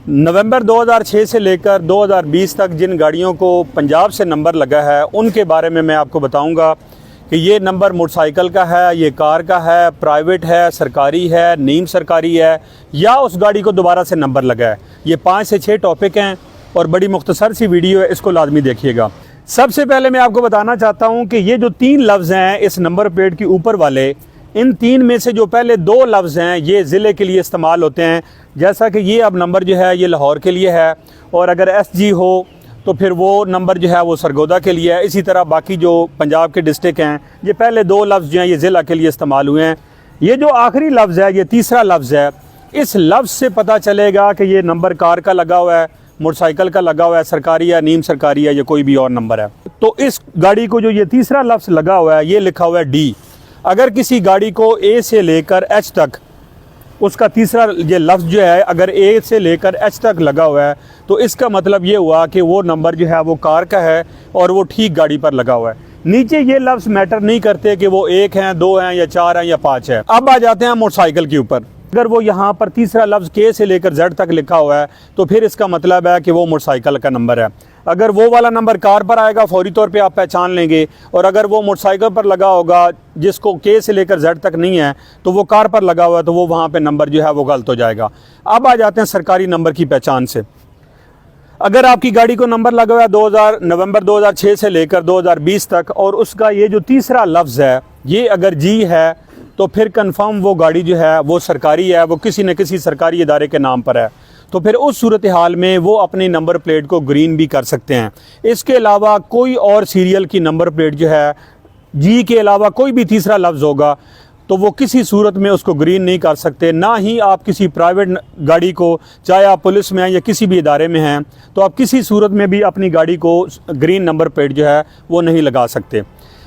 नवंबर 2006 से लेकर 2020 तक जिन गाड़ियों को पंजाब से नंबर लगा है उनके बारे में मैं आपको बताऊंगा कि ये नंबर मोटरसाइकिल का है, ये कार का है, प्राइवेट है, सरकारी है, नीम सरकारी है या उस गाड़ी को दोबारा से नंबर लगा है। ये 5 से 6 टॉपिक हैं और बड़ी मुख्तसर सी वीडियो है, इसको लाजमी देखिएगा। सबसे पहले मैं आपको बताना चाहता हूँ कि ये जो 3 लफ्ज़ हैं इस नंबर प्लेट के ऊपर वाले, इन 3 में से जो पहले 2 लफ्ज़ हैं ये ज़िले के लिए इस्तेमाल होते हैं। जैसा कि ये अब नंबर जो है ये लाहौर के लिए है और अगर SG हो तो फिर वो नंबर जो है वो सरगोदा के लिए है। इसी तरह बाकी जो पंजाब के डिस्ट्रिक्ट हैं ये पहले 2 लफ्ज़ जो हैं ये ज़िला के लिए इस्तेमाल हुए हैं। ये जो आखिरी लफ्ज़ है ये तीसरा लफ्ज़ है। इस लफ्ज़ से पता चलेगा कि ये नंबर कार का लगा हुआ है, मोटरसाइकिल का लगा हुआ है, सरकारी या नीम सरकारी है या कोई भी और नंबर है। तो इस गाड़ी को जो ये तीसरा लफ्ज़ लगा हुआ है ये लिखा हुआ है D। अगर किसी गाड़ी को A से लेकर H तक उसका तीसरा ये लफ्ज़ जो है अगर A से लेकर H तक लगा हुआ है तो इसका मतलब ये हुआ कि वो नंबर जो है वो कार का है और वो ठीक गाड़ी पर लगा हुआ है। नीचे ये लफ्ज़ मैटर नहीं करते कि वो 1 हैं, 2 हैं या 4 हैं या 5 है। अब आ जाते हैं मोटरसाइकिल के ऊपर। अगर वो यहाँ पर तीसरा लफ्ज़ K से लेकर Z तक लिखा हुआ है तो फिर इसका मतलब है कि वो मोटरसाइकिल का नंबर है। अगर वो वाला नंबर कार पर आएगा फौरी तौर पे आप पहचान लेंगे, और अगर वो मोटरसाइकिल पर लगा होगा जिसको K से लेकर Z तक नहीं है तो वो कार पर लगा हुआ है तो वो वहाँ पे नंबर जो है वो गलत हो जाएगा। अब आ जाते हैं सरकारी नंबर की पहचान से। अगर आपकी गाड़ी को नंबर लगा हुआ है नवंबर 2006 से लेकर 2020 तक और उसका ये जो तीसरा लफ्ज़ है ये अगर G है तो फिर कंफर्म वो गाड़ी जो है वो सरकारी है, वो किसी न किसी सरकारी इदारे के नाम पर है। तो फिर उस सूरत हाल में वो अपनी नंबर प्लेट को ग्रीन भी कर सकते हैं। इसके अलावा कोई और सीरियल की नंबर प्लेट जो है G के अलावा कोई भी तीसरा लफ्ज़ होगा तो वो किसी सूरत में उसको ग्रीन नहीं कर सकते। ना ही आप किसी प्राइवेट गाड़ी को, चाहे आप पुलिस में हैं या किसी भी इदारे में हैं, तो आप किसी सूरत में भी अपनी गाड़ी को ग्रीन नंबर प्लेट जो है वो नहीं लगा सकते।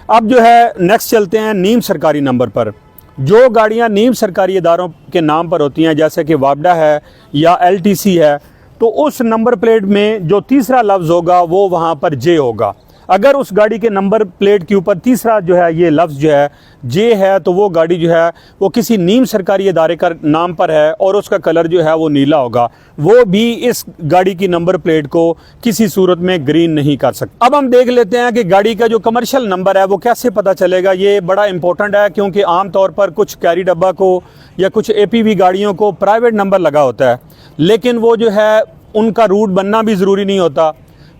अब जो है नेक्स्ट चलते हैं नीम सरकारी नंबर पर। जो गाड़ियां नीम सरकारी इदारों के नाम पर होती हैं जैसे कि वापडा है या LTC है तो उस नंबर प्लेट में जो तीसरा लफ्ज़ होगा वो वहां पर J होगा। अगर उस गाड़ी के नंबर प्लेट के ऊपर तीसरा जो है ये लफ्ज़ जो है J है तो वो गाड़ी जो है वो किसी नीम सरकारी इदारे का नाम पर है और उसका कलर जो है वो नीला होगा। वो भी इस गाड़ी की नंबर प्लेट को किसी सूरत में ग्रीन नहीं कर सकता। अब हम देख लेते हैं कि गाड़ी का जो कमर्शियल नंबर है वो कैसे पता चलेगा। ये बड़ा इंपॉर्टेंट है क्योंकि आम तौर पर कुछ कैरी डब्बा को या कुछ APV गाड़ियों को प्राइवेट नंबर लगा होता है, लेकिन वो जो है उनका रूट बनना भी ज़रूरी नहीं होता।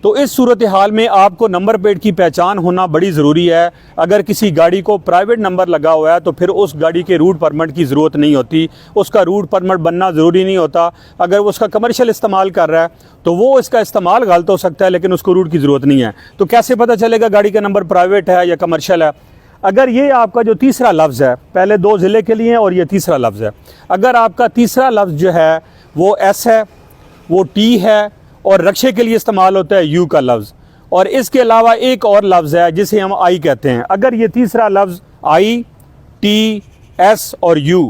तो इस सूरत हाल में आपको नंबर प्लेट की पहचान होना बड़ी ज़रूरी है। अगर किसी गाड़ी को प्राइवेट नंबर लगा हुआ है तो फिर उस गाड़ी के रूट परमिट की ज़रूरत नहीं होती, उसका रूट परमिट बनना ज़रूरी नहीं होता। अगर वो उसका कमर्शियल इस्तेमाल कर रहा है तो वो इसका इस्तेमाल गलत हो सकता है लेकिन उसको रूट की ज़रूरत नहीं है। तो कैसे पता चलेगा गाड़ी का नंबर प्राइवेट है या कमर्शियल है? अगर ये आपका जो तीसरा लफ्ज़ है, पहले 2 ज़िले के लिए और ये तीसरा लफ्ज़ है, अगर आपका तीसरा लफ्ज़ जो है वो S है, वो T है और रक्शे के लिए इस्तेमाल होता है U का लफ्ज़, और इसके अलावा एक और लफ्ज़ है जिसे हम I कहते हैं। अगर ये तीसरा लफ्ज़ I, T, S और U,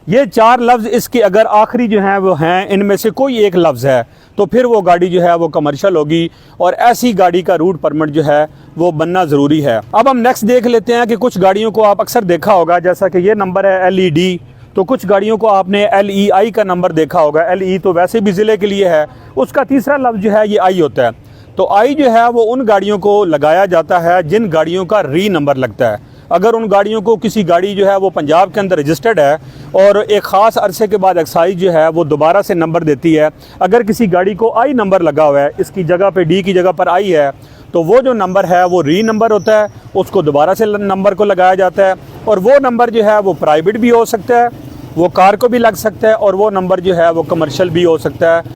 ये 4 लफ्ज़ इसके अगर आखिरी जो हैं वो हैं, इनमें से कोई एक लफ्ज़ है तो फिर वो गाड़ी जो है वो कमर्शियल होगी और ऐसी गाड़ी का रूट परमिट जो है वो बनना ज़रूरी है। अब हम नेक्स्ट देख लेते हैं कि कुछ गाड़ियों को आप अक्सर देखा होगा, जैसा कि ये नंबर है LED, तो कुछ गाड़ियों को आपने LEI का नंबर देखा होगा। LE तो वैसे भी ज़िले के लिए है, उसका तीसरा लफ्ज़ जो है ये I होता है। तो I जो है वो उन गाड़ियों को लगाया जाता है जिन गाड़ियों का री नंबर लगता है। अगर उन गाड़ियों को किसी गाड़ी जो है वो पंजाब के अंदर रजिस्टर्ड है और एक ख़ास अरसे के बाद एक्साइज जो है वो दोबारा से नंबर देती है, अगर किसी गाड़ी को I नंबर लगा हुआ है, इसकी जगह पे D की जगह पर I है, तो वो जो नंबर है वो री नंबर होता है, उसको दोबारा से नंबर को लगाया जाता है। और वो नंबर जो है वो प्राइवेट भी हो सकता है, वो कार को भी लग सकता है, और वो नंबर जो है वो कमर्शियल भी हो सकता है।